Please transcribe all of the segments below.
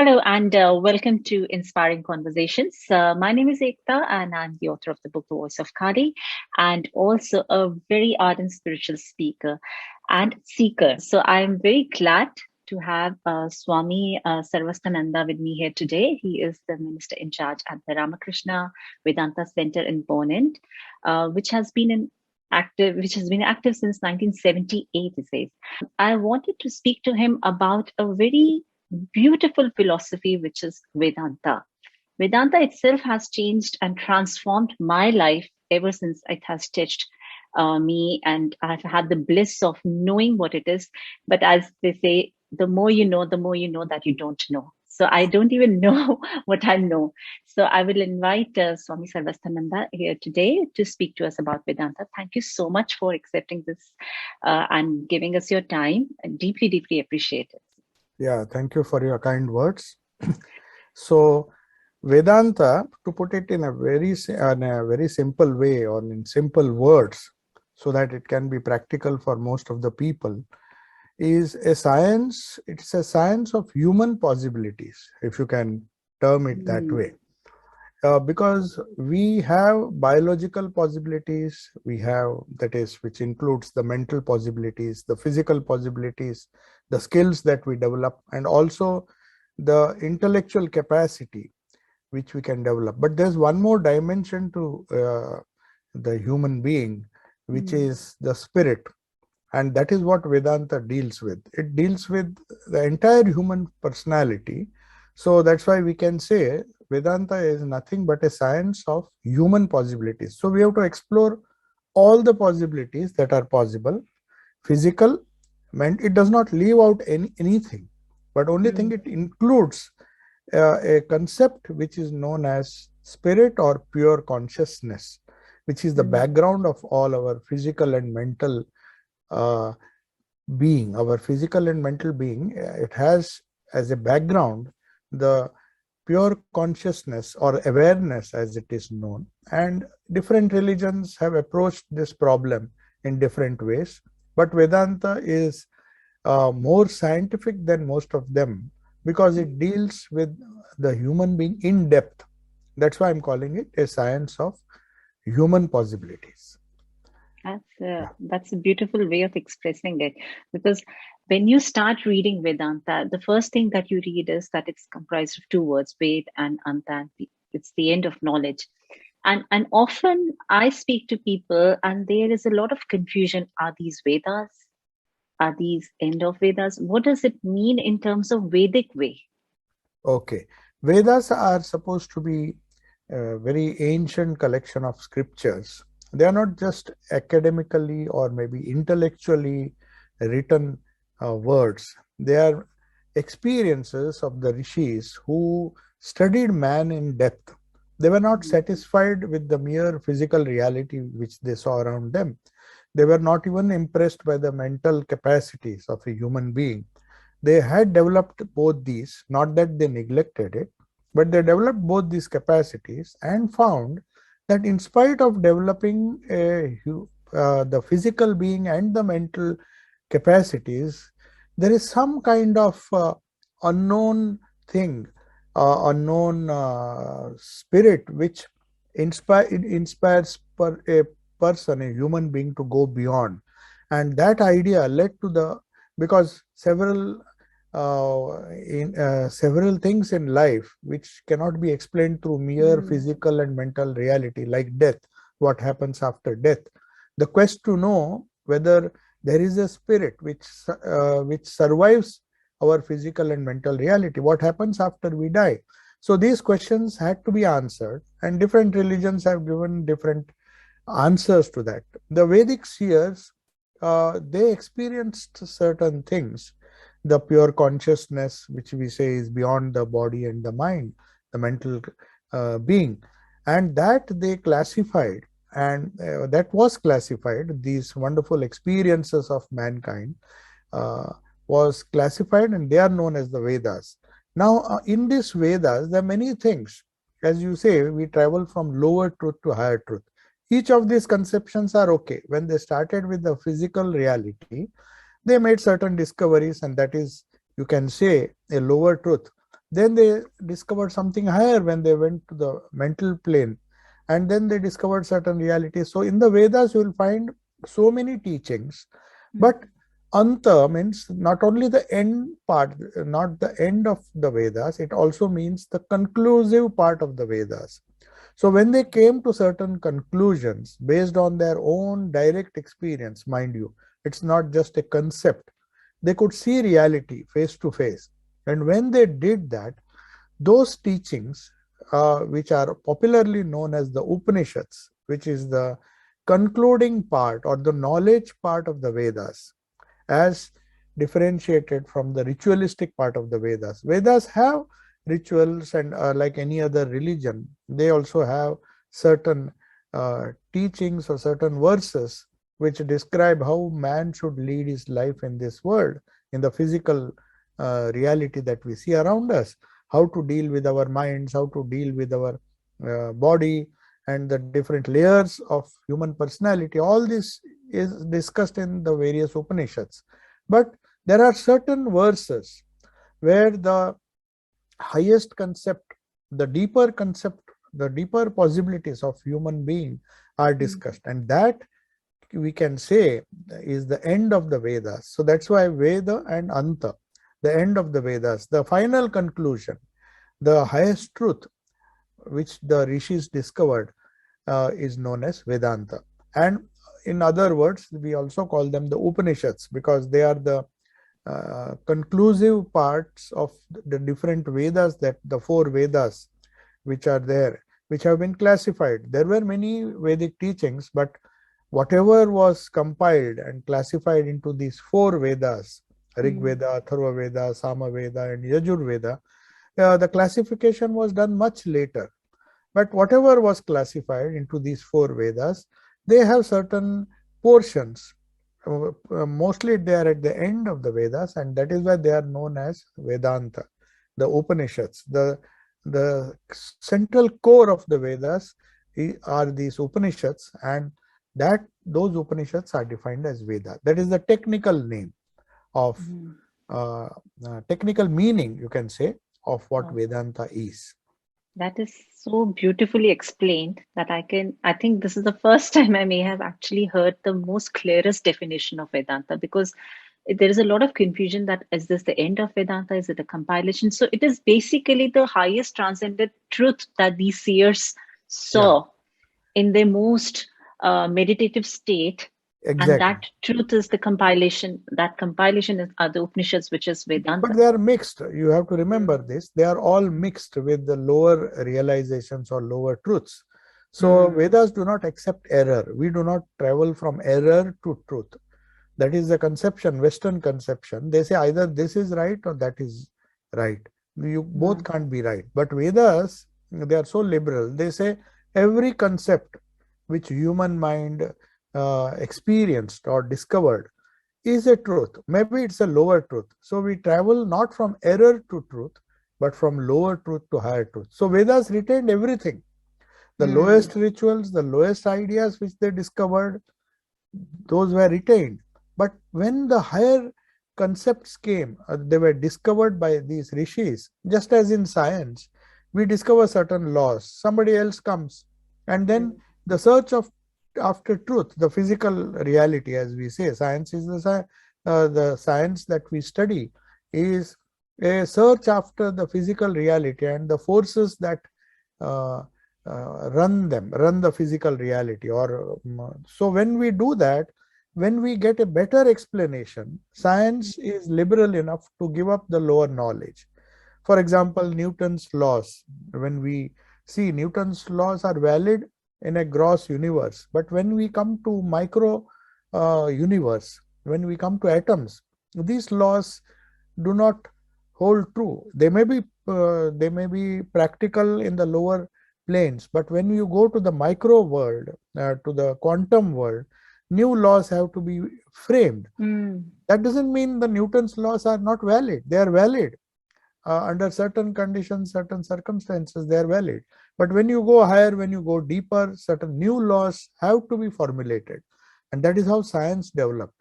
Hello and welcome to Inspiring Conversations. My name is Ekta and I'm the author of the book The Voice of Kali and also a very ardent spiritual speaker and seeker. So I'm very glad to have Swami Sarvasthananda with me here today. He is the minister in charge at the Ramakrishna Vedanta Center in Poland, which has been active since 1978, it says. I wanted to speak to him about a very beautiful philosophy, which is Vedanta. Vedanta itself has changed and transformed my life ever since it has touched me, and I've had the bliss of knowing what it is. But as they say, the more you know that you don't know. So I don't even know what I know. So I will invite Swami Sarvasthananda here today to speak to us about Vedanta. Thank you so much for accepting this and giving us your time. I deeply, deeply appreciate it. Yeah, thank you for your kind words. So, Vedanta, to put it in a very simple way or in simple words, so that it can be practical for most of the people, is a science. It's a science of human possibilities, if you can term it that way. Because we have biological possibilities, we have, that is, which includes the mental possibilities, the physical possibilities, the skills that we develop, and also the intellectual capacity which we can develop. But there's one more dimension to the human being, which is the spirit. And that is what Vedanta deals with. It deals with the entire human personality. So that's why we can say Vedanta is nothing but a science of human possibilities. So we have to explore all the possibilities that are possible. Physical, it does not leave out anything, but only thing it includes a concept which is known as spirit or pure consciousness, which is the background of all our physical and mental being. Our physical and mental being, it has as a background the pure consciousness or awareness, as it is known. And different religions have approached this problem in different ways, but Vedanta is more scientific than most of them because it deals with the human being in depth. That's why I'm calling it a science of human possibilities. That's a beautiful way of expressing it, because when you start reading Vedanta, the first thing that you read is that it's comprised of two words, Ved and Anta. It's the end of knowledge. And often I speak to people and there is a lot of confusion. Are these Vedas? Are these end of Vedas? What does it mean in terms of Vedic way? Okay. Vedas are supposed to be a very ancient collection of scriptures. They are not just academically or maybe intellectually written words. They are experiences of the rishis who studied man in depth. They were not satisfied with the mere physical reality which they saw around them. They were not even impressed by the mental capacities of a human being. They had developed both these, not that they neglected it, but they developed both these capacities and found that in spite of developing the physical being and the mental capacities, there is some kind of unknown thing, unknown spirit which inspires a person, a human being, to go beyond. And that idea led to because several things in life which cannot be explained through mere physical and mental reality, like death, what happens after death, the quest to know whether there is a spirit which survives our physical and mental reality, what happens after we die. So these questions had to be answered, and different religions have given different answers to that. The Vedic seers, they experienced certain things, the pure consciousness, which we say is beyond the body and the mind, the mental being, and that they classified, and that was classified, these wonderful experiences of mankind was classified, and they are known as the Vedas. Now, in these Vedas, there are many things. As you say, we travel from lower truth to higher truth. Each of these conceptions are okay. When they started with the physical reality, they made certain discoveries, and that is, you can say, a lower truth. Then they discovered something higher when they went to the mental plane, and then they discovered certain realities. So in the Vedas, you will find so many teachings, but Anta means not only the end part, not the end of the Vedas, it also means the conclusive part of the Vedas. So when they came to certain conclusions based on their own direct experience, mind you, it's not just a concept. They could see reality face to face. And when they did that, those teachings, which are popularly known as the Upanishads, which is the concluding part or the knowledge part of the Vedas, as differentiated from the ritualistic part of the Vedas. Vedas have rituals, and like any other religion, they also have certain teachings or certain verses which describe how man should lead his life in this world, in the physical reality that we see around us, how to deal with our minds, how to deal with our body, and the different layers of human personality. All this is discussed in the various Upanishads. But there are certain verses where the highest concept, the deeper concept, the deeper possibilities of human being are discussed, and that we can say is the end of the Vedas. So that's why Veda and Anta, the end of the Vedas, the final conclusion, the highest truth which the rishis discovered, is known as Vedanta. And in other words, we also call them the Upanishads, because they are the conclusive parts of the different Vedas, that the four Vedas which are there, which have been classified. There were many Vedic teachings, but whatever was compiled and classified into these four Vedas, Rig Veda, Atharva Veda, Sama Veda, and Yajur Veda, the classification was done much later. But whatever was classified into these four Vedas, they have certain portions. Mostly they are at the end of the Vedas, and that is why they are known as Vedanta, the Upanishads. The central core of the Vedas are these Upanishads, and that those Upanishads are defined as Veda. That is the technical name of technical meaning, you can say, of what Vedanta is. That is so beautifully explained that I think this is the first time I may have actually heard the most clearest definition of Vedanta, because there is a lot of confusion that is this the end of Vedanta? Is it a compilation? So it is basically the highest transcendent truth that these seers saw in their most meditative state. Exactly. And that truth is the compilation. That compilation is the Upanishads, which is Vedanta. But they are mixed. You have to remember this. They are all mixed with the lower realizations or lower truths. So Vedas do not accept error. We do not travel from error to truth. That is the conception, Western conception. They say either this is right or that is right. You both can't be right. But Vedas, they are so liberal. They say every concept which human mind experienced or discovered is a truth. Maybe it's a lower truth. So we travel not from error to truth, but from lower truth to higher truth. So Vedas retained everything. The lowest rituals, the lowest ideas which they discovered, those were retained. But when the higher concepts came, they were discovered by these rishis. Just as in science, we discover certain laws. Somebody else comes, and then the search of after truth, the physical reality, as we say, science is the science that we study is a search after the physical reality and the forces that run the physical reality. Or so when we do that, when we get a better explanation, science is liberal enough to give up the lower knowledge. For example, Newton's laws. When we see Newton's laws are valid in a gross universe, but when we come to micro universe, when we come to atoms, these laws do not hold true. They may be practical in the lower planes, but when you go to the micro world, to the quantum world, new laws have to be framed. That doesn't mean the Newton's laws are not valid. They are valid. Under certain conditions, certain circumstances, they are valid. But when you go higher, when you go deeper, certain new laws have to be formulated. And that is how science developed.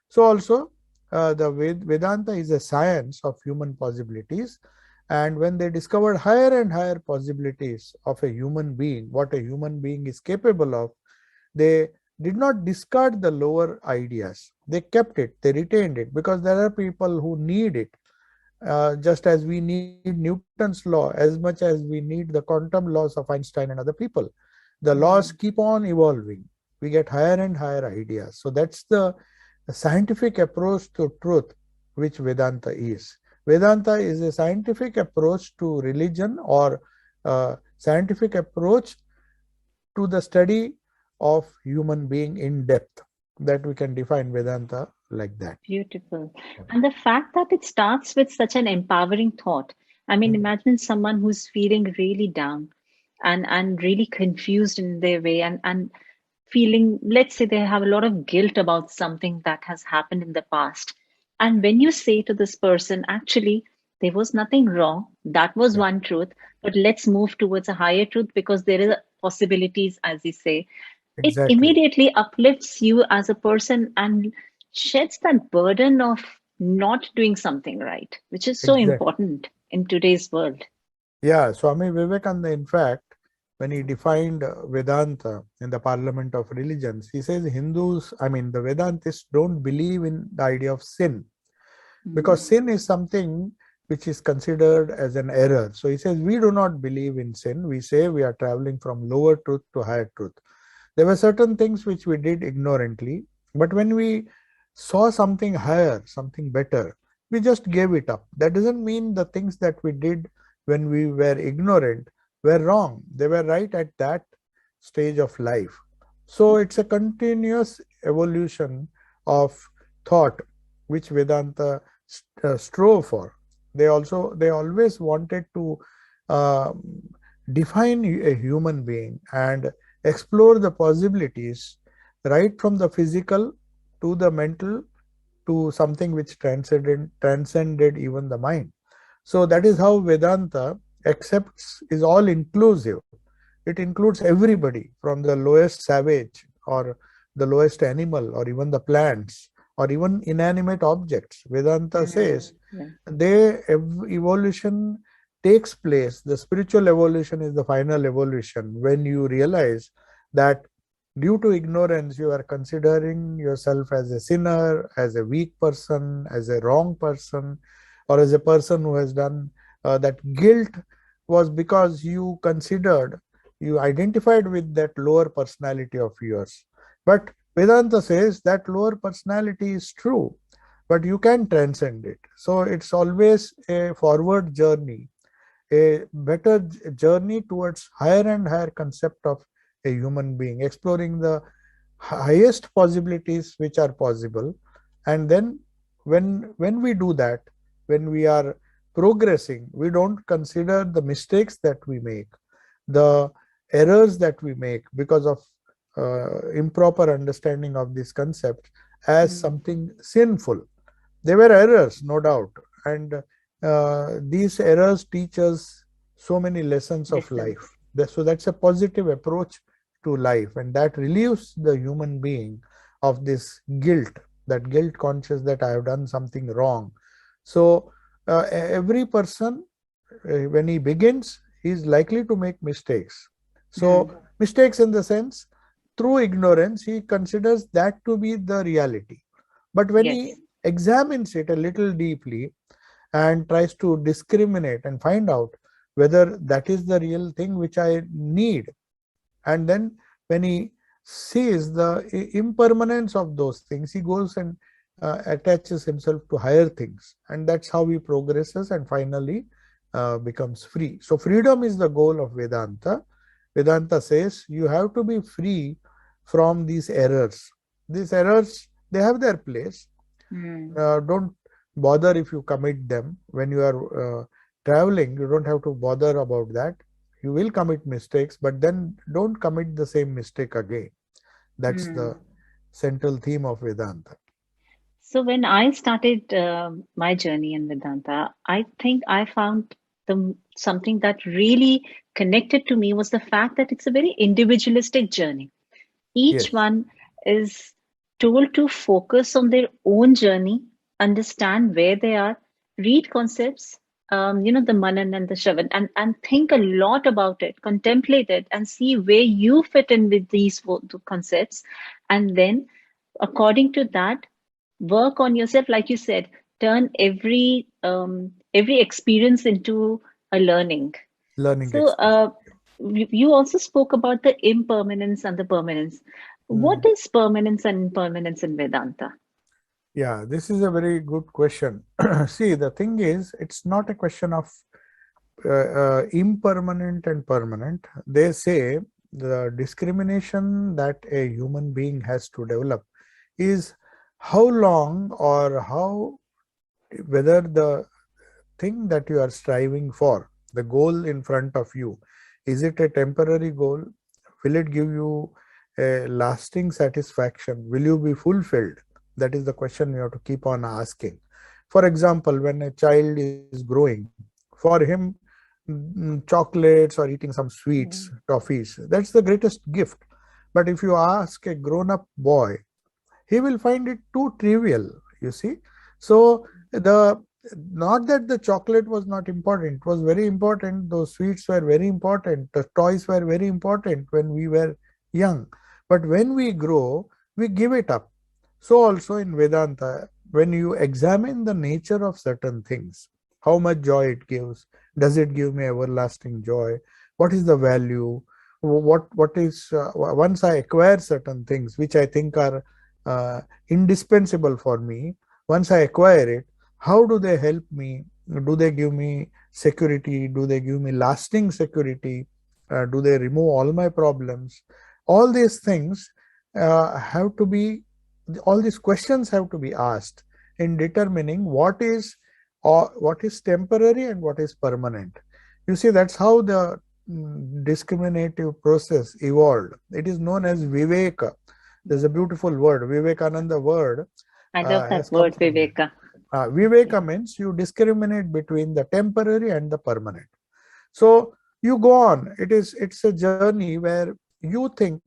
So also, the Vedanta is a science of human possibilities. And when they discovered higher and higher possibilities of a human being, what a human being is capable of, they did not discard the lower ideas. They kept it, they retained it, because there are people who need it. Just as we need Newton's law as much as we need the quantum laws of Einstein and other people. The laws Mm. keep on evolving. We get higher and higher ideas. So that's the scientific approach to truth, which Vedanta is. Vedanta is a scientific approach to religion, or scientific approach to the study of human being in depth. That we can define Vedanta like that. Beautiful. And the fact that it starts with such an empowering thought. I mean, Mm. imagine someone who's feeling really down and really confused in their way and feeling, let's say they have a lot of guilt about something that has happened in the past. And when you say to this person, actually, there was nothing wrong, that was Yeah, one truth, but let's move towards a higher truth because there is possibilities, as you say, it exactly. immediately uplifts you as a person and sheds that burden of not doing something right, which is so Exactly. important in today's world. Yeah, Swami Vivekananda, in fact, when he defined Vedanta in the Parliament of Religions, he says Hindus, I mean, the Vedantists don't believe in the idea of sin, because Mm. sin is something which is considered as an error. So he says, we do not believe in sin. We say we are traveling from lower truth to higher truth. There were certain things which we did ignorantly, but when we saw something higher, something better, we just gave it up. That doesn't mean the things that we did when we were ignorant were wrong. They were right at that stage of life. So it's a continuous evolution of thought which Vedanta strove for. They always wanted to uh, define a human being and explore the possibilities, right from the physical to the mental to something which transcended even the mind. So that is how Vedanta accepts, is all inclusive. It includes everybody from the lowest savage or the lowest animal or even the plants or even inanimate objects. Vedanta Mm. says Yeah. evolution takes place. The spiritual evolution is the final evolution when you realize that due to ignorance you are considering yourself as a sinner, as a weak person, as a wrong person, or as a person who has done that. Guilt was because you identified with that lower personality of yours. But Vedanta says that lower personality is true, but you can transcend it. So it's always a forward journey, a better journey towards higher and higher concept of a human being, exploring the highest possibilities which are possible. And then when we do that, when we are progressing, we don't consider the mistakes that we make, the errors that we make because of improper understanding of this concept as Mm. something sinful. There were errors, no doubt, and these errors teach us so many lessons of life. Distance. So that's a positive approach to life, and that relieves the human being of this guilt, that guilt conscious that I have done something wrong. So every person, when he begins, he is likely to make mistakes. So Mm. mistakes in the sense, through ignorance, he considers that to be the reality. But when he Yes. examines it a little deeply and tries to discriminate and find out whether that is the real thing which I need, and then when he sees the impermanence of those things, he goes and attaches himself to higher things, and that's how he progresses and finally becomes free. So freedom is the goal of Vedanta. Vedanta says you have to be free from these errors. These errors, they have their place. Mm. Don't bother if you commit them. When you are traveling, you don't have to bother about that. You will commit mistakes, but then don't commit the same mistake again. That's Mm. the central theme of Vedanta. So when I started my journey in Vedanta, I think I found something that really connected to me was the fact that it's a very individualistic journey. Each Yes. one is told to focus on their own journey, understand where they are, read concepts, the Manan and the Shravan, and think a lot about it, contemplate it, and see where you fit in with these two concepts. And then, according to that, work on yourself. Like you said, turn every experience into a learning. Learning So, experience. you also spoke about the impermanence and the permanence. What Mm. is permanence and impermanence in Vedanta? Yeah, this is a very good question. See, the thing is, it's not a question of impermanent and permanent. They say the discrimination that a human being has to develop is how long or how, whether the thing that you are striving for, the goal in front of you, is it a temporary goal? Will it give you a lasting satisfaction? Will you be fulfilled? That is the question you have to keep on asking. For example, when a child is growing, for him, chocolates or eating some sweets, Mm. toffees, that's the greatest gift. But if you ask a grown up boy, he will find it too trivial, you see. So the, not that the chocolate was not important, it was very important, those sweets were very important, the toys were very important when we were young, but when we grow, we give it up. So also in Vedanta, when you examine the nature of certain things, how much joy it gives, does it give me everlasting joy, what is the value, what is once I acquire certain things which I think are uh, indispensable for me, once I acquire it, how do they help me? Do they give me security? Do they give me lasting security? Do they remove all my problems? All these things have to be, all these questions have to be asked in determining what is temporary and what is permanent. You see, that's how the discriminative process evolved. It is known as Viveka. There's a beautiful word, Vivekananda word I love has that come word, from there. Viveka. Viveka Yeah. means you discriminate between the temporary and the permanent. So you go on. It's a journey where you think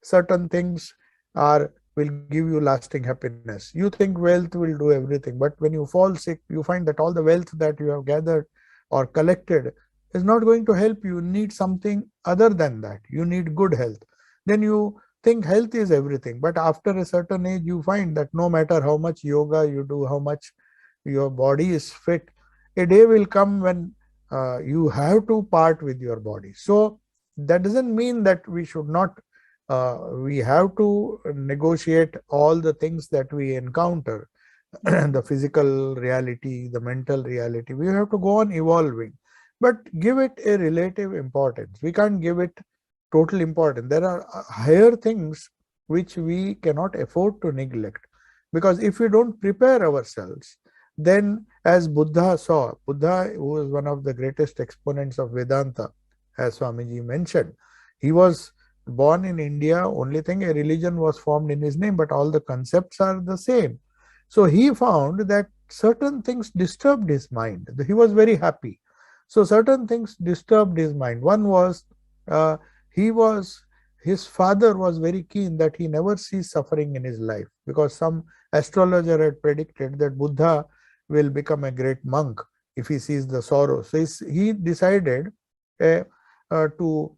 certain things are will give you lasting happiness. You think wealth will do everything, but when you fall sick, you find that all the wealth that you have gathered or collected is not going to help you. You need something other than that. You need good health. Then you think health is everything, but after a certain age, you find that no matter how much yoga you do, how much your body is fit, a day will come when you have to part with your body. So that doesn't mean that we should not, we have to negotiate all the things that we encounter, Mm. the physical reality, the mental reality. We have to go on evolving, but give it a relative importance. We can't give it total importance. There are higher things which we cannot afford to neglect, because if we don't prepare ourselves, then as Buddha saw, Buddha, who was one of the greatest exponents of Vedanta, as Swamiji mentioned, he was born in India. Only thing, a religion was formed in his name, but all the concepts are the same. So he found that certain things disturbed his mind. He was very happy. So certain things disturbed his mind. One was, uh, he was, his father was very keen that he never sees suffering in his life, because some astrologer had predicted that Buddha will become a great monk if he sees the sorrow. So he decided uh, to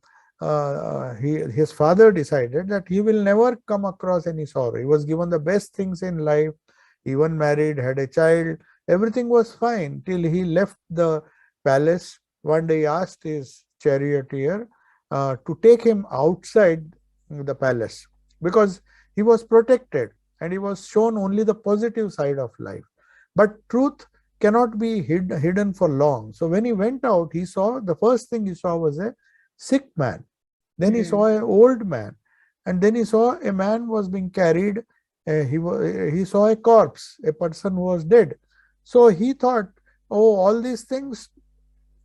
his father decided that he will never come across any sorrow. He was given the best things in life, even married, had a child, everything was fine till he left the palace. One day he asked his charioteer to take him outside the palace, because he was protected and he was shown only the positive side of life. But truth cannot be hidden for long. So when he went out, he saw, the first thing he saw was a sick man. Then he saw Mm. an old man, and then he saw a man was being carried. He saw a corpse, a person who was dead. So he thought, oh, all these things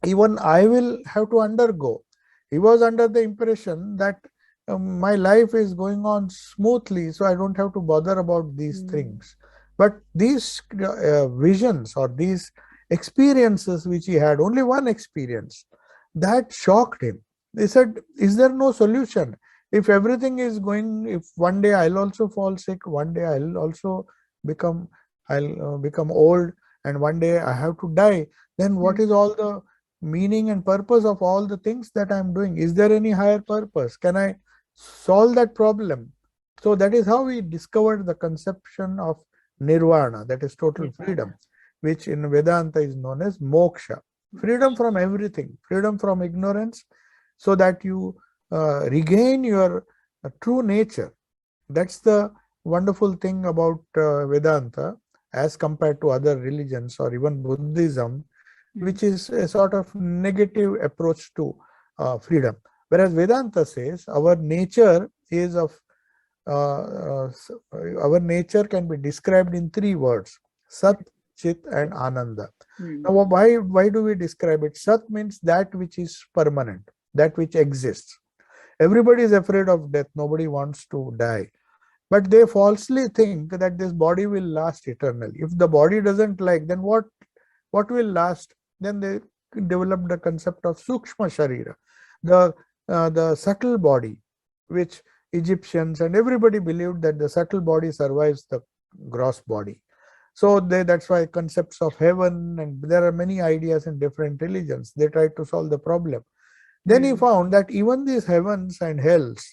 even I will have to undergo. He was under the impression that my life is going on smoothly, so I don't have to bother about these Mm. things. But these visions or these experiences which he had, only one experience, that shocked him. He said, is there no solution? If everything is going, if one day I'll also fall sick, one day I'll also become old, and one day I have to die, then what is all the meaning and purpose of all the things that I'm doing? Is there any higher purpose? Can I solve that problem? So that is how we discovered the conception of nirvana, that is total freedom, Nirvana. which in Vedanta is known as moksha. Freedom from everything, freedom from ignorance, so that you regain your true nature. That's the wonderful thing about Vedanta as compared to other religions or even Buddhism, which is a sort of negative approach to freedom. Whereas Vedanta says uh, uh, our nature can be described in three words: Sat, Chit, and Ananda. Now, why do we describe it? Sat means that which is permanent, that which exists. Everybody is afraid of death. Nobody wants to die. But they falsely think that this body will last eternally. If the body doesn't like, then what will last? Then they developed the concept of Sukshma Sharira, the the subtle body, which Egyptians and everybody believed that the subtle body survives the gross body. So that's why concepts of heaven, and there are many ideas in different religions. They try to solve the problem. Then he found that even these heavens and hells,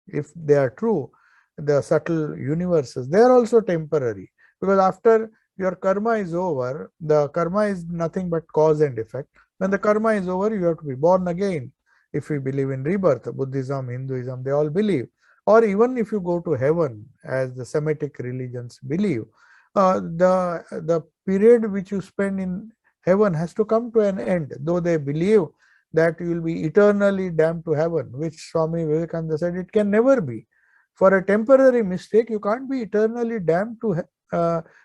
if they are true, the subtle universes, they are also temporary. Because after your karma is over, the karma is nothing but cause and effect. When the karma is over, you have to be born again. If we believe in rebirth, Buddhism, Hinduism, they all believe. Or even if you go to heaven, as the Semitic religions believe, the period which you spend in heaven has to come to an end, though they believe that you will be eternally damned to heaven, which Swami Vivekananda said it can never be. For a temporary mistake, you can't be eternally damned to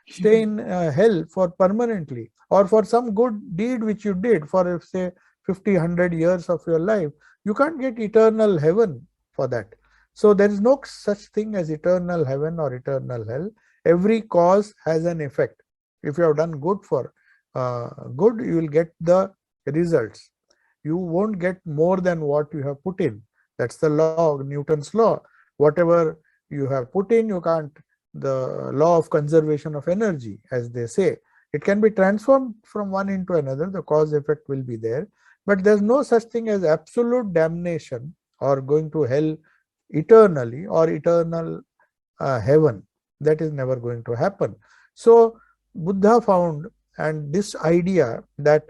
stay in hell for permanently, or for some good deed which you did for, say, 50, 100 years of your life. You can't get eternal heaven for that. So there is no such thing as eternal heaven or eternal hell. Every cause has an effect. If you have done good for good, you will get the results. You won't get more than what you have put in. That's the law, Newton's law. Whatever you have put in, you can't, the law of conservation of energy, as they say. It can be transformed from one into another, the cause effect will be there. But there's no such thing as absolute damnation or going to hell eternally or eternal heaven. That is never going to happen. So Buddha found, and this idea that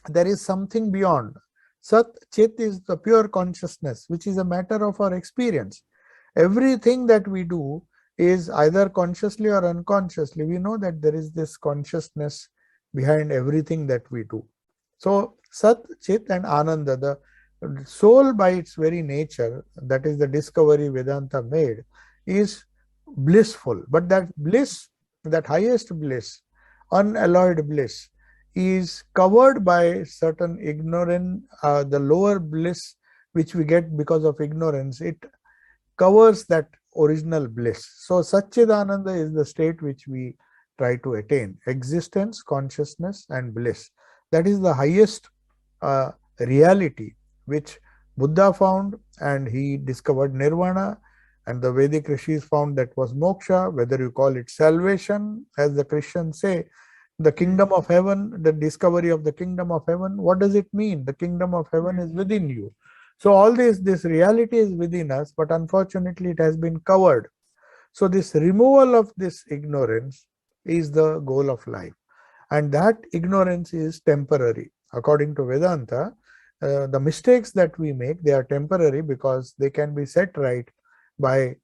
there is something beyond. Sat Chit is the pure consciousness, which is a matter of our experience. Everything that we do is either consciously or unconsciously. We know that there is this consciousness behind everything that we do. So Sat, Chit, and Ananda, the soul by its very nature, that is the discovery Vedanta made, is blissful. But that bliss, that highest bliss, unalloyed bliss, is covered by certain ignorance, the lower bliss which we get because of ignorance, it covers that original bliss. So Satchidananda is the state which we try to attain: existence, consciousness, and bliss. That is the highest reality which Buddha found, and he discovered nirvana, and the Vedic rishis found that was moksha. Whether you call it salvation, as the Christians say, the kingdom of heaven, the discovery of the kingdom of heaven, what does it mean? The kingdom of heaven is within you. So all this reality is within us, but unfortunately it has been covered. So this removal of this ignorance is the goal of life, and that ignorance is temporary. According to Vedanta, the mistakes that we make, they are temporary because they can be set right by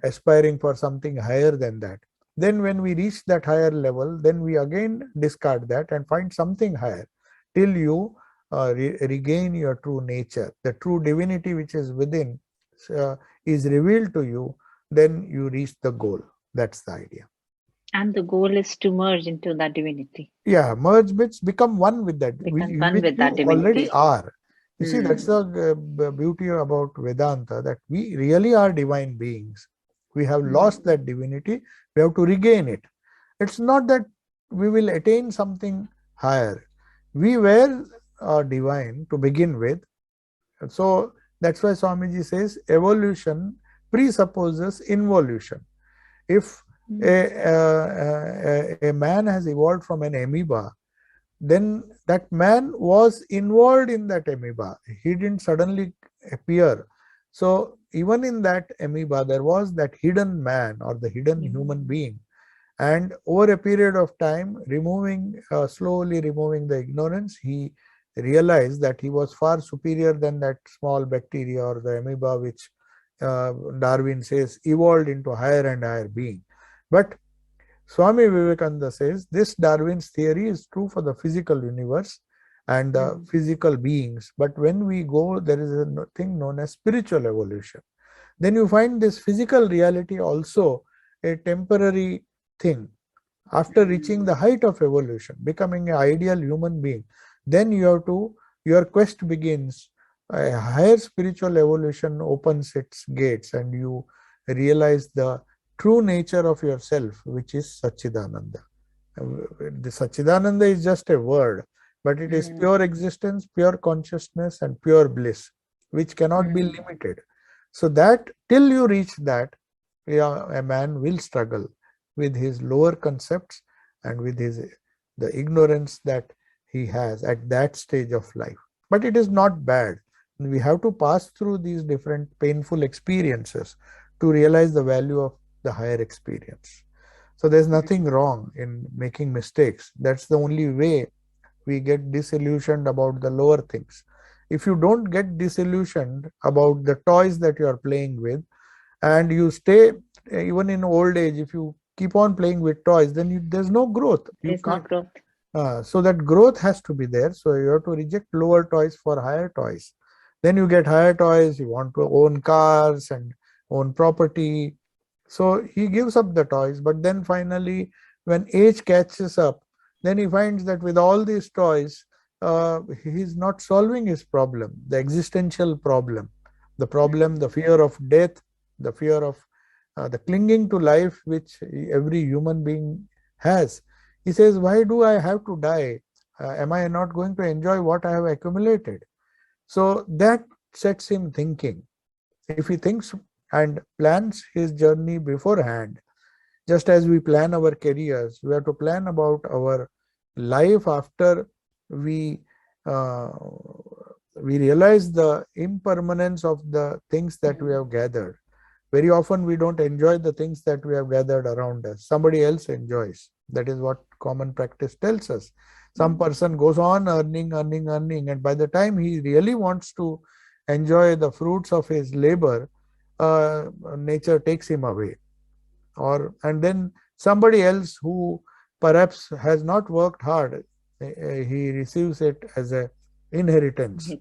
aspiring for something higher than that. Then when we reach that higher level, then we again discard that and find something higher till you regain your true nature. The true divinity which is within is revealed to you, then you reach the goal. That's the idea. And the goal is to merge into that divinity. Yeah, merge means become one with that, Become one which with you that already divinity. are. You see, that's the beauty about Vedanta, that we really are divine beings. We have lost that divinity, we have to regain it. It's not that we will attain something higher. We were divine to begin with. So that's why Swamiji says evolution presupposes involution. If A man has evolved from an amoeba, then that man was involved in that amoeba. He didn't suddenly appear. So even in that amoeba, there was that hidden man or the hidden human being. And over a period of time, slowly removing the ignorance, he realized that he was far superior than that small bacteria or the amoeba, which Darwin says evolved into higher and higher being. But Swami Vivekananda says this Darwin's theory is true for the physical universe and the physical beings. But when we go, there is a thing known as spiritual evolution. Then you find this physical reality also a temporary thing. After reaching the height of evolution, becoming an ideal human being, then your quest begins. A higher spiritual evolution opens its gates and you realize the true nature of yourself, which is Satchidananda. The Satchidananda is just a word, but it is pure existence, pure consciousness, and pure bliss, which cannot be limited. So that till you reach that, a man will struggle with his lower concepts and with the ignorance that he has at that stage of life. But it is not bad. We have to pass through these different painful experiences to realize the value of the higher experience. So there's nothing wrong in making mistakes. That's the only way we get disillusioned about the lower things. If you don't get disillusioned about the toys that you are playing with, and you stay even in old age, if you keep on playing with toys, then there's no growth. You There's no can't. growth. So that growth has to be there. So you have to reject lower toys for higher toys. Then you get higher toys. You want to own cars and own property. So he gives up the toys, but then finally, when age catches up, then he finds that with all these toys, he's not solving his problem, the existential problem, the fear of death, the fear of the clinging to life, which every human being has. He says, why do I have to die? Am I not going to enjoy what I have accumulated? So that sets him thinking. If he thinks and plans his journey beforehand, just as we plan our careers, we have to plan about our life after we uh, we realize the impermanence of the things that we have gathered. Very often we don't enjoy the things that we have gathered around us. Somebody else enjoys. That is what common practice tells us. Some person goes on earning, and by the time he really wants to enjoy the fruits of his labor, nature takes him away. And then somebody else who perhaps has not worked hard, he receives it as a inheritance.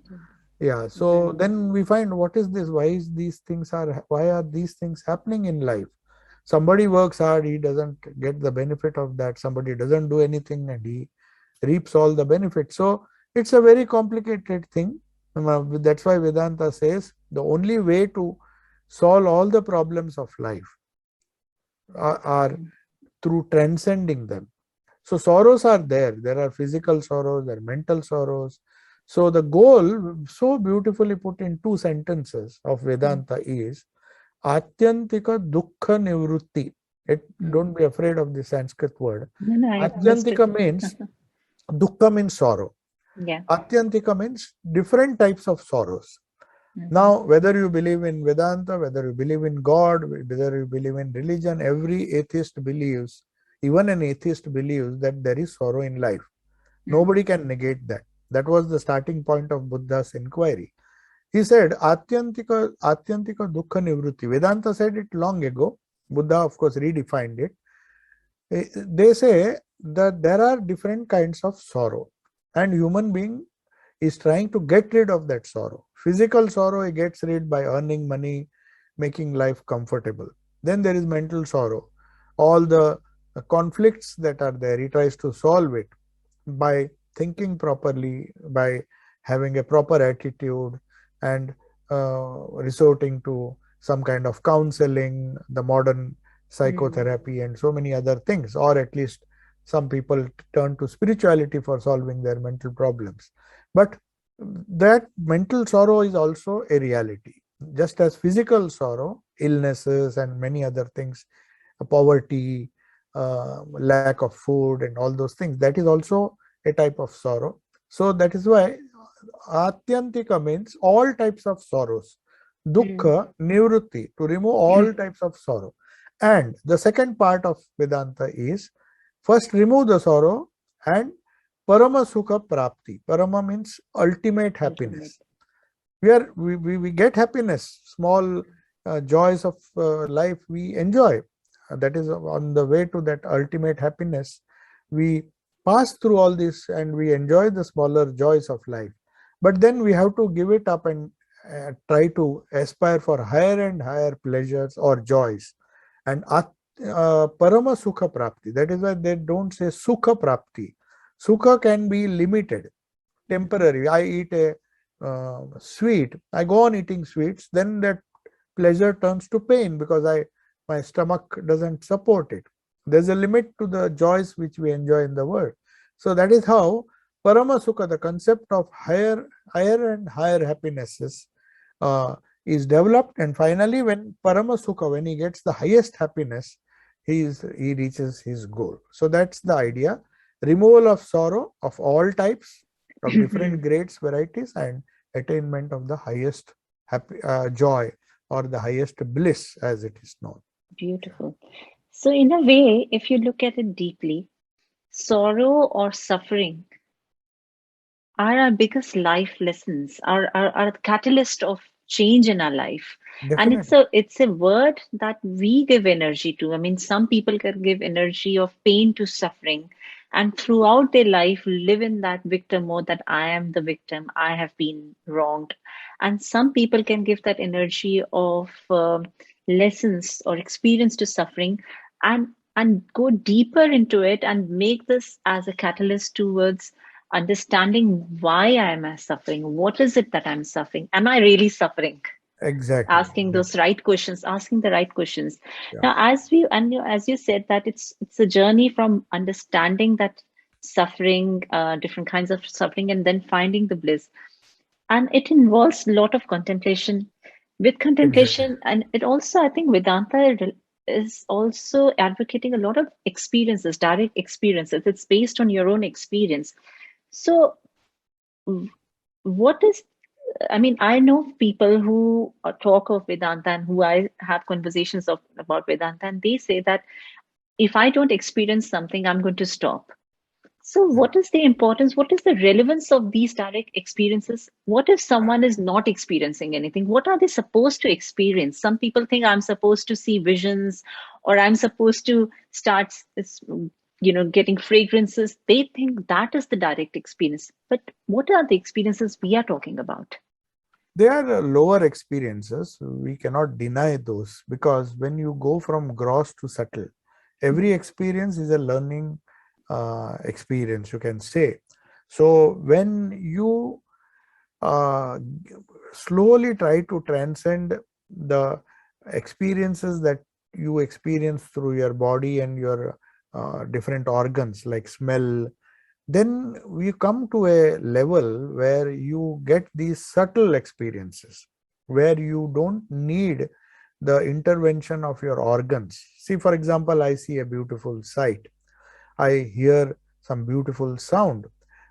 Yeah, so then we find, what is this? Why are these things happening in life? Somebody works hard, he doesn't get the benefit of that. Somebody doesn't do anything and he reaps all the benefits. So it's a very complicated thing. That's why Vedanta says the only way to solve all the problems of life are through transcending them. So sorrows are there. There are physical sorrows, there are mental sorrows. So the goal, so beautifully put in two sentences of Vedanta, is Atyantika Dukkha Nivrutti. Don't be afraid of the Sanskrit word. No, I Atyantika means, Dukkha means sorrow. Yeah. Atyantika means different types of sorrows. Now, whether you believe in Vedanta, whether you believe in God, whether you believe in religion, every atheist believes, even an atheist believes that there is sorrow in life. Nobody can negate that. That was the starting point of Buddha's inquiry. He said, Atyantika Dukkha Nivrutti. Vedanta said it long ago. Buddha, of course, redefined it. They say that there are different kinds of sorrow, and human being is trying to get rid of that sorrow. Physical sorrow he gets rid by earning money, making life comfortable. Then there is mental sorrow. All the conflicts that are there, he tries to solve it by thinking properly, by having a proper attitude, and resorting to some kind of counseling, the modern psychotherapy, and so many other things. Or at least some people turn to spirituality for solving their mental problems. But that mental sorrow is also a reality. Just as physical sorrow, illnesses and many other things poverty, lack of food, and all those things. That is also a type of sorrow. So that is why Atyantika means all types of sorrows. Mm. Dukkha, nivrutti, to remove all types of sorrow. And the second part of Vedanta is first remove the sorrow and Parama Sukha Prapti. Parama means ultimate Ultimate. happiness. We get happiness, small joys of life we enjoy. That is on the way to that ultimate happiness. We pass through all this and we enjoy the smaller joys of life. But then we have to give it up and try to aspire for higher and higher pleasures or joys. And Parama Sukha Prapti. That is why they don't say Sukha Prapti. Sukha can be limited, temporary. I eat a sweet, I go on eating sweets, then that pleasure turns to pain because my stomach doesn't support it. There's a limit to the joys which we enjoy in the world. So that is how Parama Sukha, the concept of higher and higher happinesses, uh, is developed. And finally, when Parama Sukha, when he gets the highest happiness, he reaches his goal. So that's the idea: removal of sorrow of all types, of different grades, varieties, and attainment of the highest joy, or the highest bliss, as it is known. Beautiful. So, in a way, if you look at it deeply, sorrow or suffering are our biggest life lessons, are the catalyst of change in our life. And Definitely. it's a word that we give energy to. I mean, some people can give energy of pain to suffering, and throughout their life live in that victim mode, that I am the victim, I have been wronged. And some people can give that energy of lessons or experience to suffering, and go deeper into it and make this as a catalyst towards understanding why am I suffering? What is it that I'm suffering? Am I really suffering? Exactly. Asking Yeah. those right questions, asking the right questions. Yeah. Now, as you said that it's a journey from understanding that suffering, different kinds of suffering, and then finding the bliss. And it involves a lot of contemplation. With Exactly. contemplation, and it also, I think, is also advocating a lot of experiences, direct experiences. It's based on your own experience. So, what is, I mean, I know people who talk of Vedanta and who I have conversations about Vedanta, and they say that if I don't experience something, I'm going to stop. So, Yeah. what is the importance? What is the relevance of these direct experiences? What if someone is not experiencing anything? What are they supposed to experience? Some people think I'm supposed to see visions, or I'm supposed to start, getting fragrances. They think that is the direct experience. But what are the experiences we are talking about? They are lower experiences. We cannot deny those, because when you go from gross to subtle, every Mm. experience is a learning experience, you can say. So when you uh, slowly try to transcend the experiences that you experience through your body and your different organs like smell, then we come to a level where you get these subtle experiences where you don't need the intervention of your organs. See, for example, I see a beautiful sight, I hear some beautiful sound.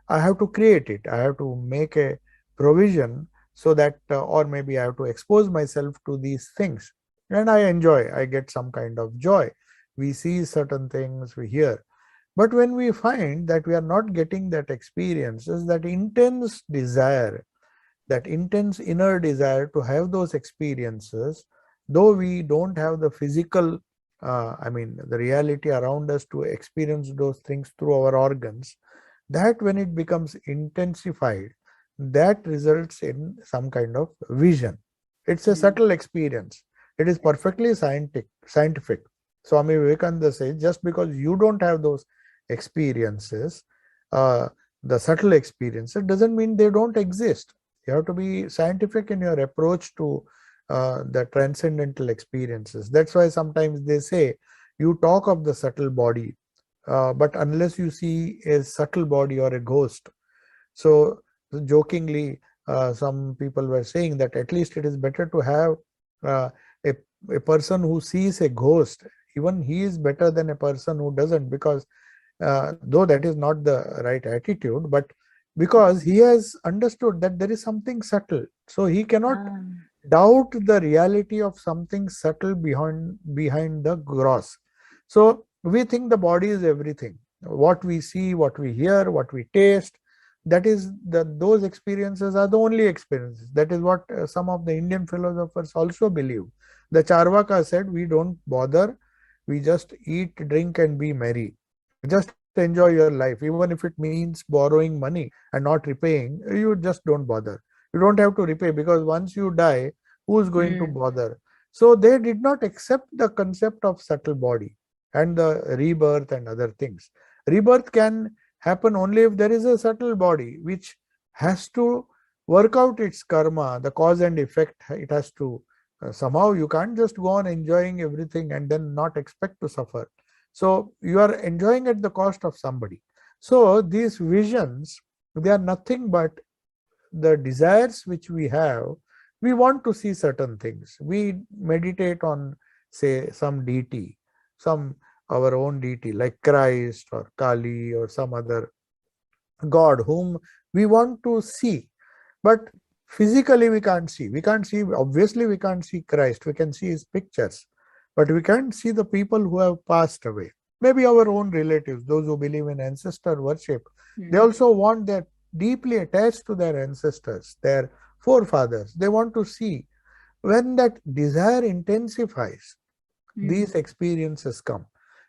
I have to create it. I have to make a provision so that, or maybe I have to expose myself to these things. And I enjoy, I get some kind of joy. We see certain things, we hear. But when we find that we are not getting that experiences, that intense desire, that intense inner desire to have those experiences, though we don't have the physical, I mean, the reality around us to experience those things through our organs, that when it becomes intensified, that results in some kind of vision. It's a Mm. subtle experience. It is perfectly scientific. Swami Vivekananda says, just because you don't have those experiences, uh, the subtle experiences, doesn't mean they don't exist. You have to be scientific in your approach to the transcendental experiences. That's why sometimes they say you talk of the subtle body, but unless you see a subtle body or a ghost. So, jokingly, some people were saying that at least it is better to have uh, a, a person who sees a ghost, even he is better than a person who doesn't, because though that is not the right attitude, but because he has understood that there is something subtle, so he cannot Ah, doubt the reality of something subtle behind the gross. So we think the body is everything. What we see, what we hear, what we taste, that is those experiences are the only experiences. That is what some of the Indian philosophers also believe. The Charvaka said, we don't bother, we just eat, drink, and be merry. Just enjoy your life, even if it means borrowing money and not repaying. You just don't bother. You don't have to repay, because once you die, who's going to mm, bother? So they did not accept the concept of subtle body and the rebirth and other things. Rebirth can happen only if there is a subtle body which has to work out its karma, the cause and effect. It has to somehow, you can't just go on enjoying everything and then not expect to suffer. So you are enjoying at the cost of somebody. So these visions, they are nothing but the desires which we have. We want to see certain things. We meditate on, say, some deity, some our own deity like Christ or Kali or some other god whom we want to see, but physically we can't see. We can't see, obviously we can't see Christ. We can see his pictures, but we can't see the people who have passed away. Maybe our own relatives, those who believe in ancestor worship, they mm, also want that, deeply attached to their ancestors, their forefathers. They want to see. When that desire intensifies, mm, these experiences come.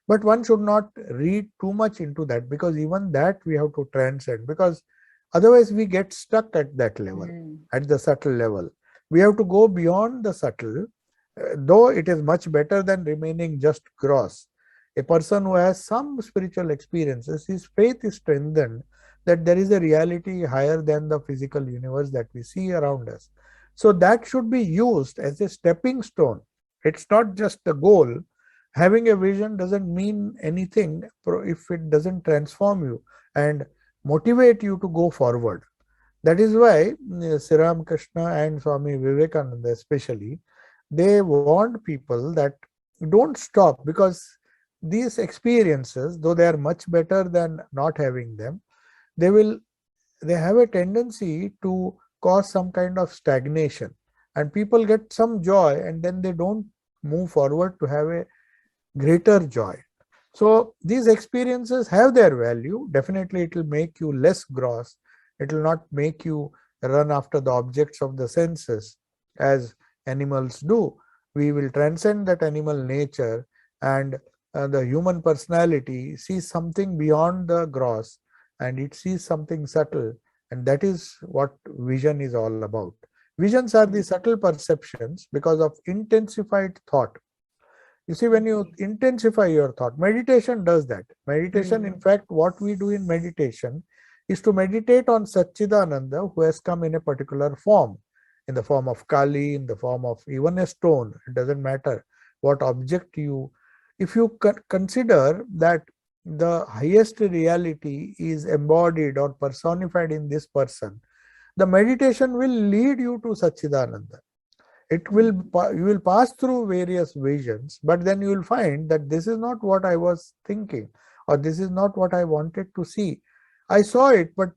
But one should not read too much into that, because even that we have to transcend, because otherwise we get stuck at that level, mm. at the subtle level. We have to go beyond the subtle, though it is much better than remaining just gross. A person who has some spiritual experiences, his faith is strengthened that there is a reality higher than the physical universe that we see around us. So that should be used as a stepping stone. It's not just the goal. Having a vision doesn't mean anything if it doesn't transform you and motivate you to go forward. That is why Sri Ramakrishna and Swami Vivekananda especially, they warned people that don't stop, because these experiences, though they are much better than not having them, they will they have a tendency to cause some kind of stagnation, and people get some joy and then they don't move forward to have a greater joy. So these experiences have their value. Definitely it will make you less gross. It will not make you run after the objects of the senses as animals do. We will transcend that animal nature, and the human personality sees something beyond the gross, and it sees something subtle, and that is what vision is all about. Visions are the Mm. subtle perceptions because of intensified thought. You see, when you Okay. intensify your thought, meditation does that. Meditation, in Mm. fact, what we do in meditation is to meditate on Satchidananda, who has come in a particular form, in the form of Kali, in the form of even a stone. It doesn't matter what object you, if you consider that the highest reality is embodied or personified in this person, the meditation will lead you to Satchidananda. It will Mm. you will pass through various visions, but then you will find that this is not what I was thinking, or this is not what I wanted to see. I saw it, but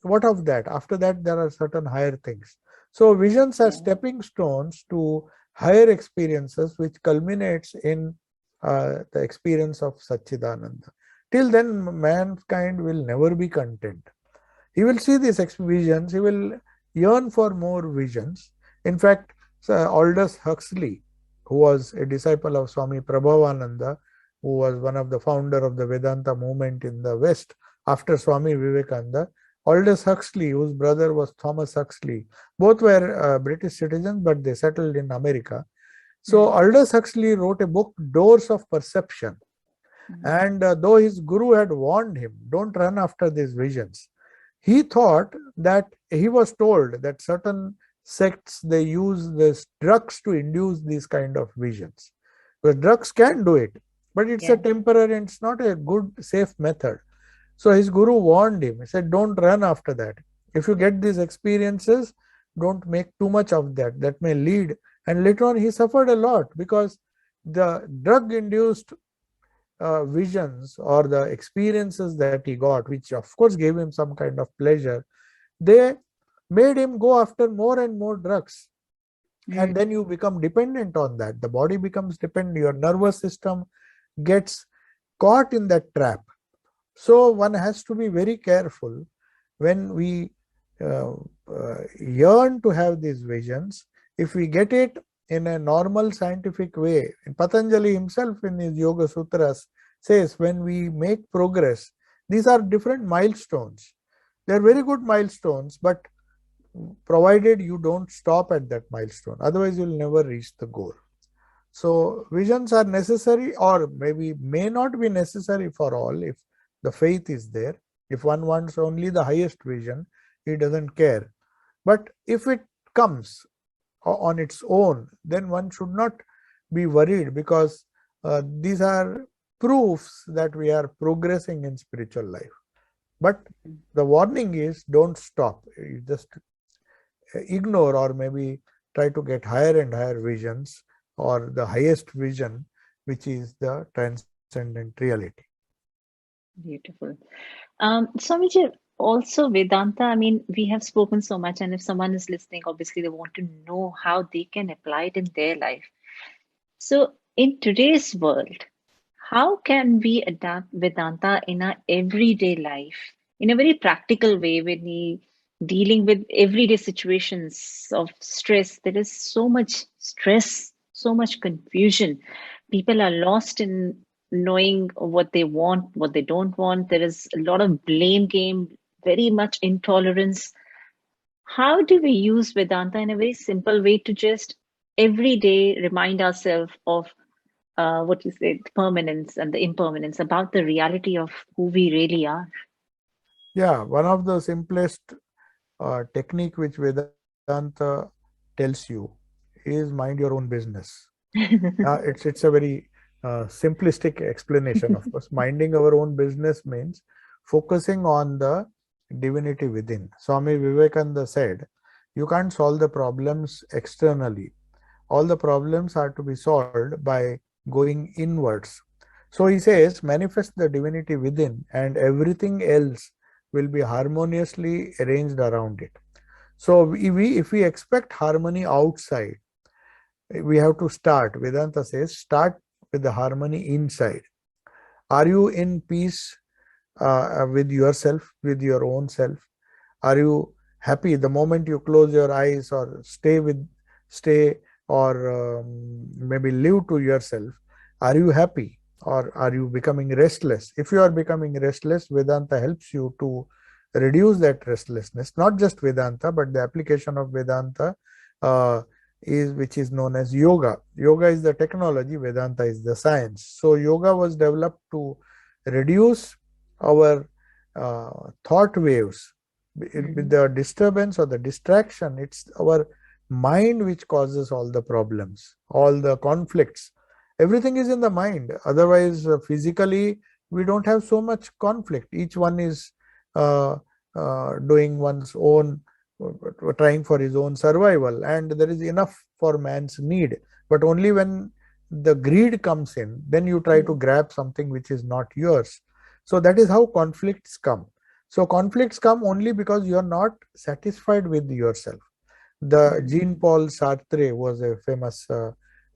what of that? After that, there are certain higher things. So visions are Yeah. stepping stones to higher experiences, which culminates in the experience of Satchidananda. Till then, mankind will never be content. He will see these visions, he will yearn for more visions. In fact, Aldous Huxley, who was a disciple of Swami Prabhavananda, who was one of the founder of the Vedanta movement in the West after Swami Vivekananda, Aldous Huxley, whose brother was Thomas Huxley, both were British citizens, but they settled in America. So Mm. Aldous Huxley wrote a book, Doors of Perception. Mm. And though his guru had warned him, don't run after these visions, he thought that he was told that certain sects, they use this drugs to induce these kind of visions. Because drugs can do it, but it's a Yeah. temporary and it's not a good, safe method. So his guru warned him. He said, don't run after that. If you get these experiences, don't make too much of that. That may lead. And later on, he suffered a lot because the drug-induced visions or the experiences that he got, which of course gave him some kind of pleasure, they made him go after more and more drugs. And then you become dependent on that. The body becomes dependent. Your nervous system gets caught in that trap. So one has to be very careful when we yearn to have these visions. If we get it in a normal scientific way, and Patanjali himself in his Yoga Sutras says, when we make progress, these are different milestones. They are very good milestones, but provided you don't stop at that milestone, otherwise you'll never reach the goal. So visions are necessary, or maybe may not be necessary for all if the faith is there. If one wants only the highest vision, he doesn't care. But if it comes on its own, then one should not be worried, because these are proofs that we are progressing in spiritual life. But the warning is, don't stop. You just ignore, or maybe try to get higher and higher visions, or the highest vision, which is the transcendent reality. Beautiful. Swamiji, also Vedanta, I mean, we have spoken so much, and if someone is listening, obviously they want to know how they can apply it in their life. So, in today's world, how can we adapt Vedanta in our everyday life in a very practical way when we dealing with everyday situations of stress? There is so much stress, so much confusion. People are lost in knowing what they want, what they don't want. There is a lot of blame game, very much intolerance. How do we use Vedanta in a very simple way to just every day remind ourselves of what you said, permanence and the impermanence, about the reality of who we really are? Yeah, one of the simplest technique which Vedanta tells you is mind your own business. It's a very simplistic explanation. Of course, minding our own business means focusing on the divinity within. Swami Vivekananda said, you can't solve the problems externally. All the problems are to be solved by going inwards. So he says, manifest the divinity within, and everything else will be harmoniously arranged around it. So if we expect harmony outside, we have to start. Vedanta says, start with the harmony inside. Are you in peace with yourself, with your own self? Are you happy the moment you close your eyes, or stay or maybe live to yourself? Are you happy, or are you becoming restless? If you are becoming restless, Vedanta helps you to reduce that restlessness. Not just Vedanta, but the application of Vedanta uh, which is known as yoga. Yoga is the technology, Vedanta is the science. So yoga was developed to reduce our thought waves. With the disturbance or the distraction, it's our mind which causes all the problems, all the conflicts. Everything is in the mind. Otherwise, physically, we don't have so much conflict. Each one is doing one's own, trying for his own survival, and there is enough for man's need. But only when the greed comes in, then you try to grab something which is not yours. So that is how conflicts come. So conflicts come only because you are not satisfied with yourself. The Jean-Paul Sartre was a famous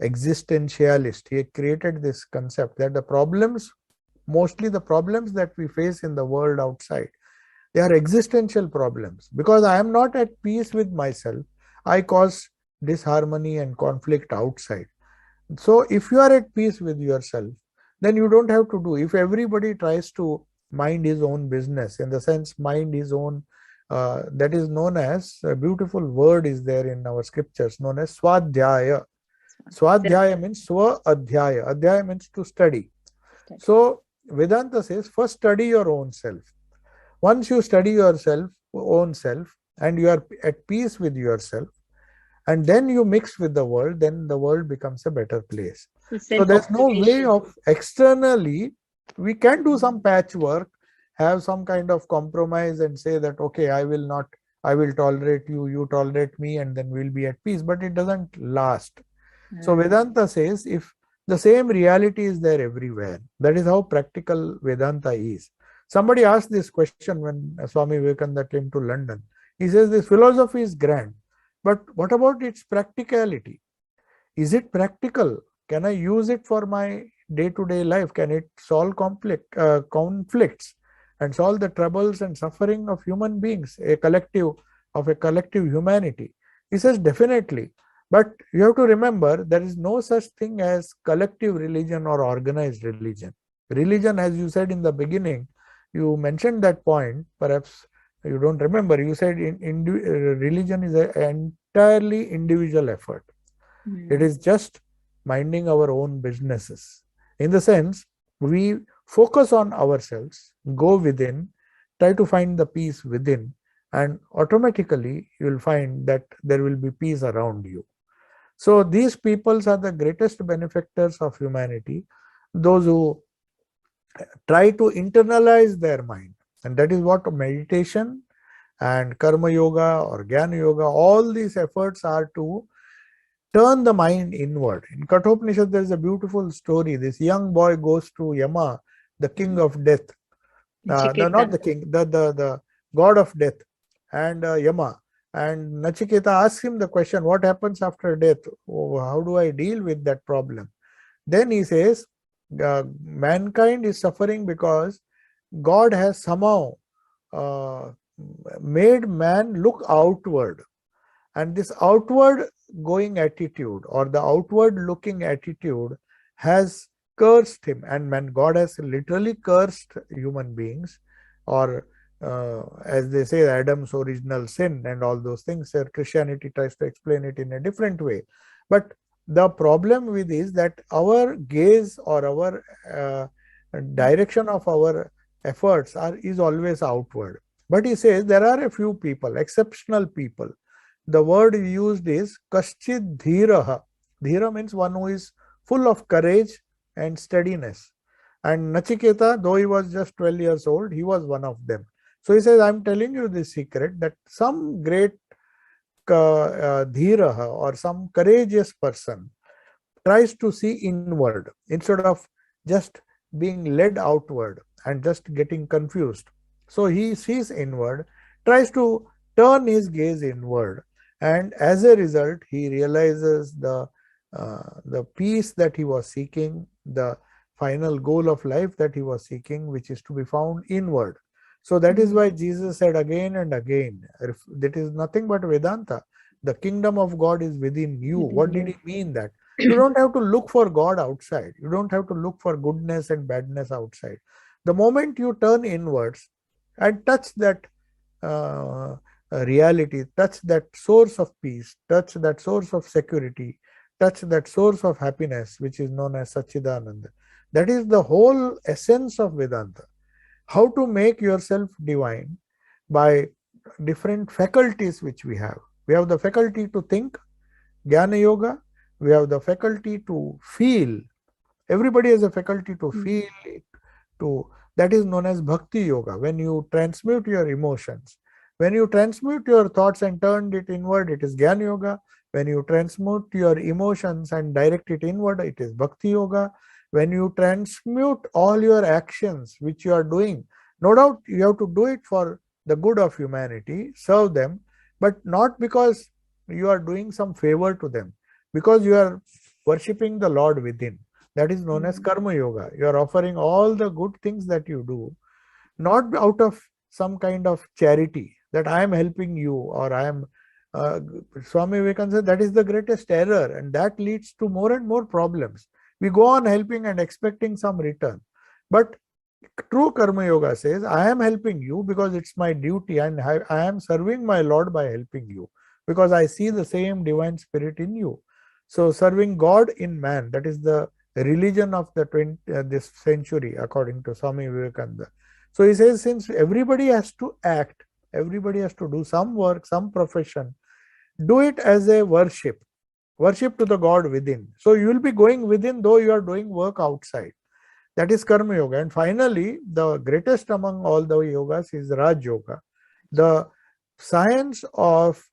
existentialist. He created this concept that the problems, mostly the problems that we face in the world outside, they are existential problems. Because I am not at peace with myself, I cause disharmony and conflict outside. So if you are at peace with yourself, then you don't have to do. If everybody tries to mind his own business, in the sense mind his own, that is known as, a beautiful word is there in our scriptures known as swadhyaya. Swadhyaya means swa adhyaya. Adhyaya means to study. So Vedanta says, first study your own self. Once you study yourself, own self, and you are at peace with yourself, and then you mix with the world, then the world becomes a better place. So there's no way of externally, we can do some patchwork, have some kind of compromise and say that, okay, I will tolerate you, you tolerate me, and then we'll be at peace, but it doesn't last. So Vedanta says, if The same reality is there everywhere. That is how practical Vedanta is. Somebody asked this question when Swami Vivekananda came to London. He says this philosophy is grand, but what about its practicality? Is it practical? Can I use it for my day-to-day life? Can it solve conflicts and solve the troubles and suffering of human beings, a collective humanity? He says definitely. But you have to remember there is no such thing as collective religion or organized religion. Religion, as you said in the beginning, you mentioned that point. Perhaps you don't remember. You said religion is an entirely individual effort. It is just minding our own businesses. In the sense, we focus on ourselves, go within, try to find the peace within, and automatically you will find that there will be peace around you. So these peoples are the greatest benefactors of humanity, those who try to internalize their mind. And that is what meditation and karma yoga or jnana yoga, all these efforts are to turn the mind inward. In Kathopanishad, there is a beautiful story. This young boy goes to Yama, the king of death. Not the king, the god of death, and Yama. And Nachiketa asks him the question, what happens after death? Oh, how do I deal with that problem? Then he says, mankind is suffering because God has somehow uh, made man look outward. And this outward going attitude or the outward looking attitude has cursed him. And when God has literally cursed human beings, or as they say, Adam's original sin and all those things, Christianity tries to explain it in a different way. But the problem with is that our gaze or our direction of our efforts is always outward. But he says there are a few people, exceptional people. The word used is kaschid dhiraha. Dhira means one who is full of courage and steadiness. And Nachiketa, though he was just 12 years old, he was one of them. So he says, I'm telling you this secret that some great dhiraha or some courageous person tries to see inward instead of just being led outward and just getting confused. So he sees inward, tries to turn his gaze inward, and as a result, he realizes the peace that he was seeking, the final goal of life that he was seeking, which is to be found inward. So that is why Jesus said again and again, that is nothing but Vedanta. The kingdom of God is within you. What did he mean that? You don't have to look for God outside. You don't have to look for goodness and badness outside. The moment you turn inwards and touch that reality, touch that source of peace, touch that source of security, touch that source of happiness, which is known as Satchidananda. That is the whole essence of Vedanta. How to make yourself divine by different faculties which we have. We have the faculty to think, Jnana Yoga. We have the faculty to feel. Everybody has a faculty to feel it. That is known as Bhakti Yoga. When you transmute your emotions, when you transmute your thoughts and turn it inward, it is Jnana Yoga. When you transmute your emotions and direct it inward, it is Bhakti Yoga. When you transmute all your actions which you are doing, no doubt you have to do it for the good of humanity, serve them, but not because you are doing some favor to them, because you are worshipping the Lord within. That is known as Karma Yoga. You are offering all the good things that you do, not out of some kind of charity that I am helping you or I am. Swami Vivekananda said that is the greatest error, and that leads to more and more problems. We go on helping and expecting some return. But true Karma Yoga says, I am helping you because it's my duty, and I am serving my Lord by helping you because I see the same divine spirit in you. So serving God in man, that is the religion of this century, according to Swami Vivekananda. So he says, since everybody has to act, everybody has to do some work, some profession, do it as a worship to the God within. So you will be going within, though you are doing work outside. That is Karma Yoga. And finally, the greatest among all the yogas is Raj Yoga, the science of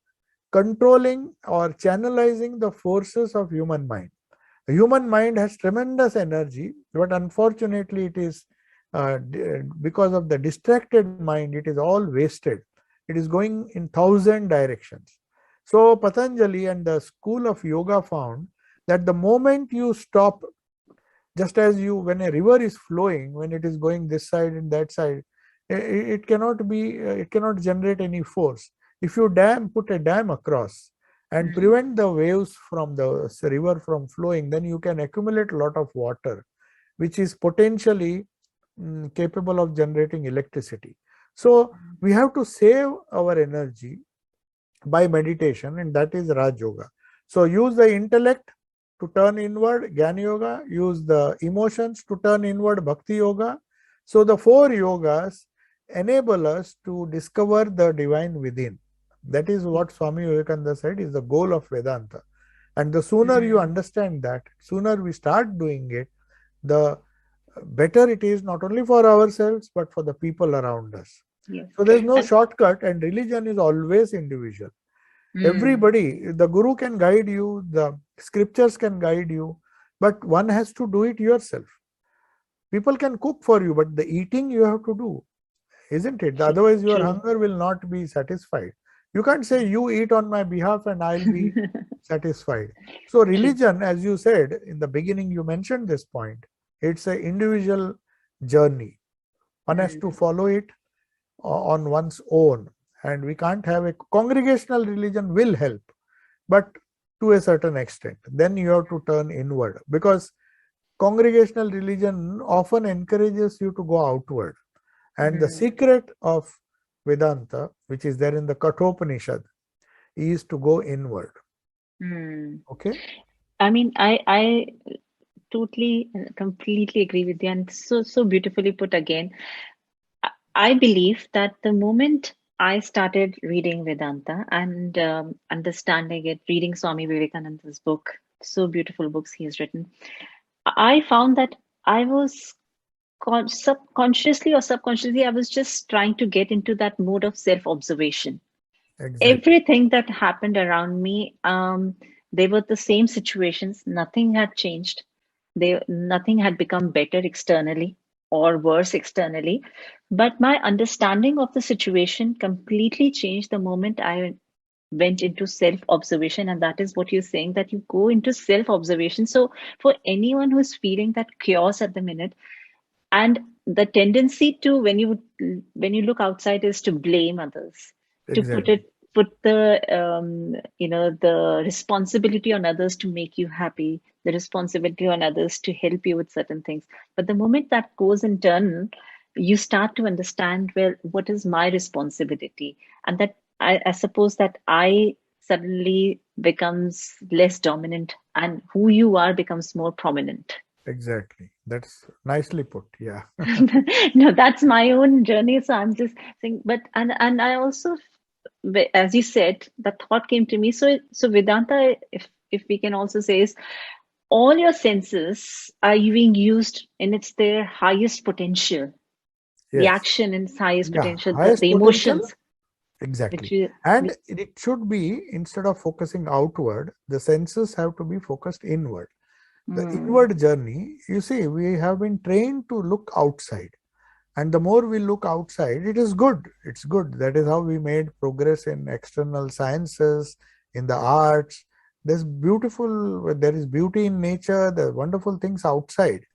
controlling or channelizing the forces of human mind. The human mind has tremendous energy, but unfortunately it is because of the distracted mind, it is all wasted. It is going in thousand directions. So Patanjali and the school of yoga found that the moment you stop, just as you, when a river is flowing, when it is going this side and that side, it cannot be, it cannot generate any force. If you put a dam across and prevent the waves from the river from flowing, then you can accumulate a lot of water, which is potentially capable of generating electricity. So we have to save our energy by meditation, and that is Raj Yoga. So use the intellect to turn inward, Jnana Yoga, use the emotions to turn inward, Bhakti Yoga. So the four yogas enable us to discover the divine within. That is what Swami Vivekananda said is the goal of Vedanta. And the sooner you understand that, sooner we start doing it, the better it is, not only for ourselves but for the people around us. Yes. So there is no shortcut, and religion is always individual. Everybody, the guru can guide you, the scriptures can guide you, but one has to do it yourself. People can cook for you, but the eating you have to do, isn't it? Otherwise your hunger will not be satisfied. You can't say you eat on my behalf and I'll be satisfied. So religion, as you said in the beginning, you mentioned this point, it's an individual journey. One has to follow it on one's own, and we can't have a congregational religion will help, but to a certain extent. Then you have to turn inward, because congregational religion often encourages you to go outward. And the secret of Vedanta, which is there in the Kathopanishad, is to go inward. Okay? I mean, I totally, completely agree with you, and so beautifully put again. I believe that the moment I started reading Vedanta and understanding it, reading Swami Vivekananda's book, so beautiful books he has written, I found that I was subconsciously or subconsciously, I was just trying to get into that mode of self-observation. Exactly. Everything that happened around me, they were the same situations. Nothing had changed. Nothing had become better externally or worse externally. But my understanding of the situation completely changed the moment I went into self-observation. And that is what you're saying, that you go into self-observation. So for anyone who's feeling that chaos at the minute, and the tendency to, when you look outside, is to blame others, to Exactly. put the the responsibility on others to make you happy, the responsibility on others to help you with certain things. But the moment that goes internal, you start to understand, well, what is my responsibility? And that I suppose that I suddenly becomes less dominant, and who you are becomes more prominent. Exactly. That's nicely put. Yeah. No, that's my own journey. So I'm just saying, but and I also, as you said, the thought came to me. So Vedanta, if we can also say, is all your senses are being used in their highest potential. The Yes. action in its highest Yeah. potential, Highest the potential. emotions, Exactly. which And it should be, instead of focusing outward, the senses have to be focused inward. The inward journey, you see, we have been trained to look outside. And the more we look outside, it is good. It's good. That is how we made progress in external sciences, in the arts. There is beauty in nature, there are wonderful things outside.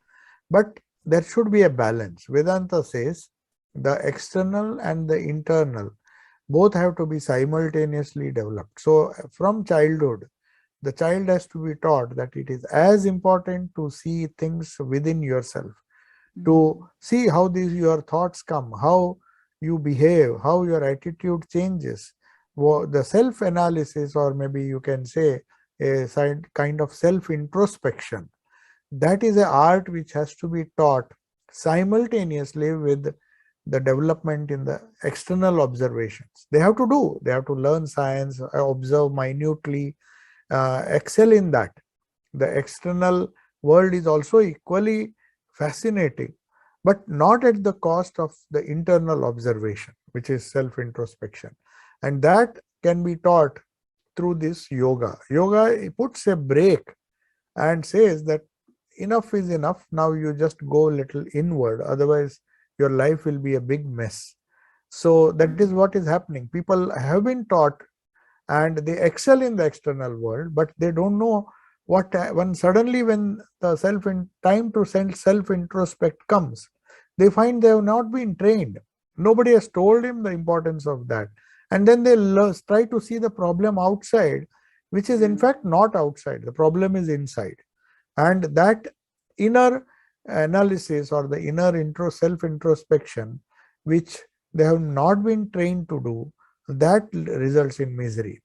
But there should be a balance. Vedanta says the external and the internal both have to be simultaneously developed. So from childhood, the child has to be taught that it is as important to see things within yourself, to see how your thoughts come, how you behave, how your attitude changes. The self-analysis, or maybe you can say a kind of self-introspection, that is an art which has to be taught simultaneously with the development in the external observations. They have to learn science, observe minutely, excel in that. The external world is also equally fascinating, but not at the cost of the internal observation, which is self-introspection. And that can be taught through this yoga. Yoga puts a break and says that enough is enough. Now you just go a little inward, otherwise your life will be a big mess. So that is what is happening. People have been taught and they excel in the external world, but they don't know what, when suddenly when the time to self introspect comes, they find they have not been trained. Nobody has told him the importance of that. And then they try to see the problem outside, which is in fact not outside. The problem is inside. And that inner analysis or the inner self introspection, which they have not been trained to do, that results in misery.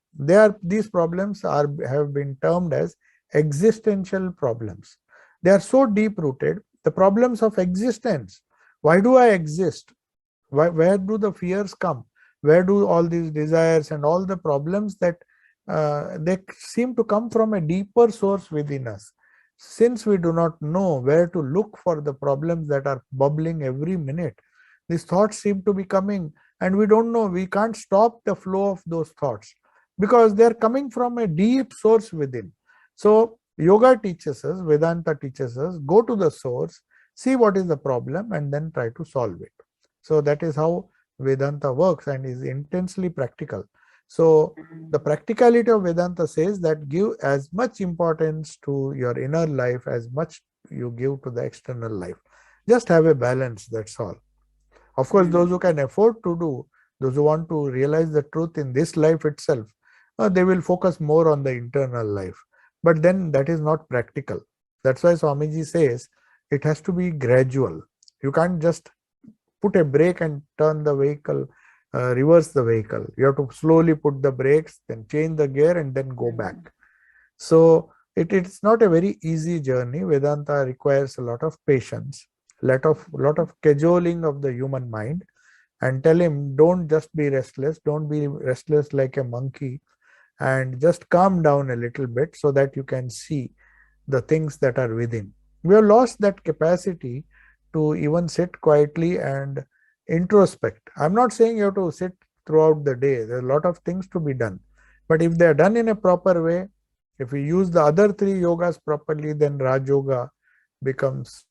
These problems have been termed as existential problems. They are so deep rooted. The problems of existence. Why do I exist? Where do the fears come? Where do all these desires and all the problems that they seem to come from a deeper source within us? Since we do not know where to look for the problems that are bubbling every minute, these thoughts seem to be coming, and we don't know, we can't stop the flow of those thoughts because they're coming from a deep source within. So yoga teaches us, Vedanta teaches us, go to the source, see what is the problem, and then try to solve it. So that is how Vedanta works and is intensely practical. So the practicality of Vedanta says that give as much importance to your inner life as much you give to the external life. Just have a balance, that's all. Of course, those who can afford to do, those who want to realize the truth in this life itself, they will focus more on the internal life. But then that is not practical. That's why Swamiji says it has to be gradual. You can't just put a brake and turn the vehicle, reverse the vehicle. You have to slowly put the brakes, then change the gear and then go back. So it's not a very easy journey. Vedanta requires a lot of patience, lot of cajoling of the human mind, and tell him, don't just be restless, don't be restless like a monkey, and just calm down a little bit so that you can see the things that are within. We have lost that capacity to even sit quietly and introspect. I'm not saying you have to sit throughout the day. There are a lot of things to be done. But if they are done in a proper way, if we use the other three yogas properly, then Raj Yoga becomes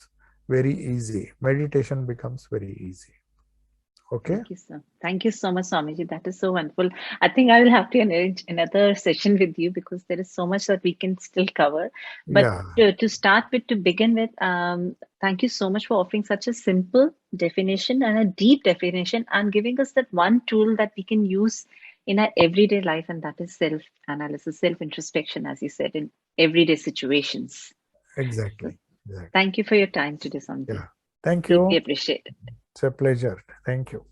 very easy. Meditation becomes very easy. Okay? Thank you, sir. Thank you so much, Swamiji. That is so wonderful. I think I will have to arrange another session with you because there is so much that we can still cover. But Yeah. to begin with, thank you so much for offering such a simple definition and a deep definition and giving us that one tool that we can use in our everyday life, and that is self-analysis, self-introspection, as you said, in everyday situations. Exactly. So, thank you for your time today, Swamiji. Yeah. Thank Deeply you. appreciate it. It's a pleasure. Thank you.